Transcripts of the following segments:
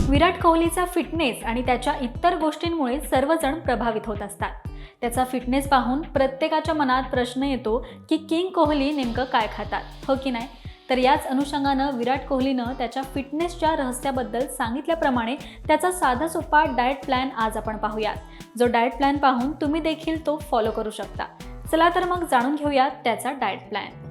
विराट कोहलीचा fitness आणि त्याच्या इतर गोष्टींमुळे सर्वजण प्रभावित होत असतात। त्याचा फिटनेस पाहून प्रत्येकाच्या मनात प्रश्न येतो की किंग कोहली नेमकं काय खातात, हो की नाही? तर याच अनुषंगानं विराट कोहलीनं त्याच्या फिटनेसच्या रहस्याबद्दल सांगितल्याप्रमाणे त्याचा साधा सोपा डाएट प्लॅन आज आपण पाहूयात, जो डाएट प्लॅन पाहून तुम्ही देखील तो फॉलो करू शकता। चला तर मग जाणून घेऊयात त्याचा डाएट प्लॅन।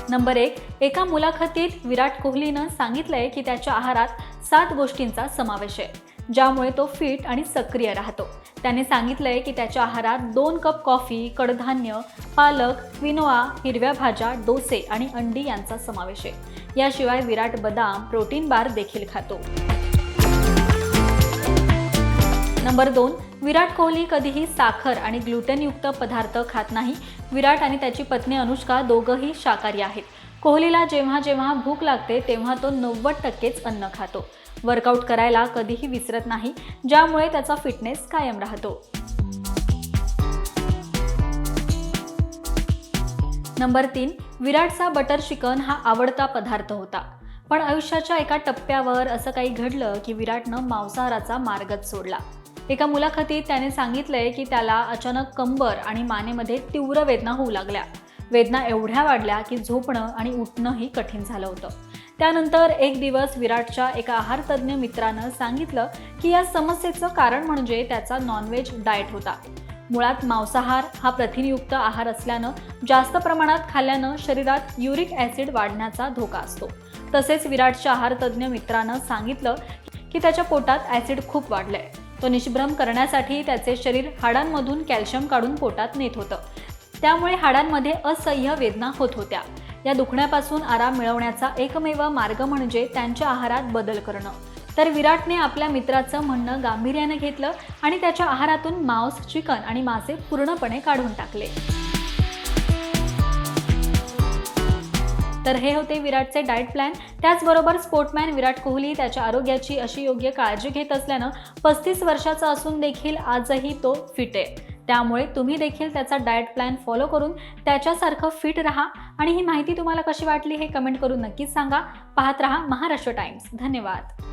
नंबर 1, एका मुलाखतीत विराट कोहलीनं सांगितलंय की त्याच्या आहारात 7 गोष्टींचा समावेश आहे, ज्यामुळे तो फिट आणि सक्रिय राहतो। त्याने सांगितलंय की त्याच्या आहारात 2 कप कॉफी, कडधान्य, पालक, क्विनोआ, हिरव्या भाज्या, डोसे आणि अंडी यांचा समावेश आहे। याशिवाय विराट बदाम, प्रोटीन बार देखील खातो। नंबर 2, विराट कोहली कधीही साखर आणि ग्लुटेनयुक्त पदार्थ खात नाही। विराट आणि त्याची पत्नी अनुष्का दोघंही शाकाहारी आहेत। कोहलीला जेव्हा जेव्हा भूक लागते तेव्हा तो 90%च अन्न खातो। वर्कआउट करायला कधीही विसरत नाही, ज्यामुळे त्याचा फिटनेस कायम राहतो। नंबर 3, विराटचा बटर चिकन हा आवडता पदार्थ होता, पण आयुष्याच्या एका टप्प्यावर असं काही घडलं की विराटनं मांसाहाराचा मार्गच सोडला। एका मुलाखतीत त्याने सांगितलंय की त्याला अचानक कंबर आणि मानेमध्ये तीव्र वेदना होऊ लागल्या। वेदना एवढ्या वाढल्या की झोपणं आणि उठणंही कठीण झालं होतं। त्यानंतर एक दिवस विराटच्या एका आहारतज्ञ मित्रानं सांगितलं की या समस्येचं कारण म्हणजे त्याचा नॉनव्हेज डाएट होता। मुळात मांसाहार हा प्रथिनयुक्त आहार असल्यानं जास्त प्रमाणात खाल्ल्यानं शरीरात युरिक ॲसिड वाढण्याचा धोका असतो। तसेच विराटच्या आहारतज्ञ मित्रानं सांगितलं की त्याच्या पोटात ॲसिड खूप वाढलंय। तो निष्भ्रम करण्यासाठी त्याचे शरीर हाडांमधून कॅल्शियम काढून पोटात नेत होतं, त्यामुळे हाडांमध्ये असह्य वेदना होत होत्या। या दुखण्यापासून आराम मिळवण्याचा एकमेव मार्ग म्हणजे त्यांच्या आहारात बदल करणं। तर विराटने आपल्या मित्राचं म्हणणं गांभीर्याने घेतलं आणि त्याच्या आहारातून मांस, चिकन आणि मासे पूर्णपणे काढून टाकले। तर हे होते विराटचे डाएट प्लॅन। त्याचबरोबर स्पोर्टमॅन विराट कोहली त्याच्या आरोग्याची अशी योग्य काळजी घेत असल्यानं 35 वर्षाचा असून देखील आजही तो फिट आहे। त्यामुळे तुम्ही देखील त्याचा डाएट प्लॅन फॉलो करून त्याच्यासारखं फिट राहा। आणि ही माहिती तुम्हाला कशी वाटली हे कमेंट करून नक्कीच सांगा। पाहत रहा महाराष्ट्र टाइम्स। धन्यवाद।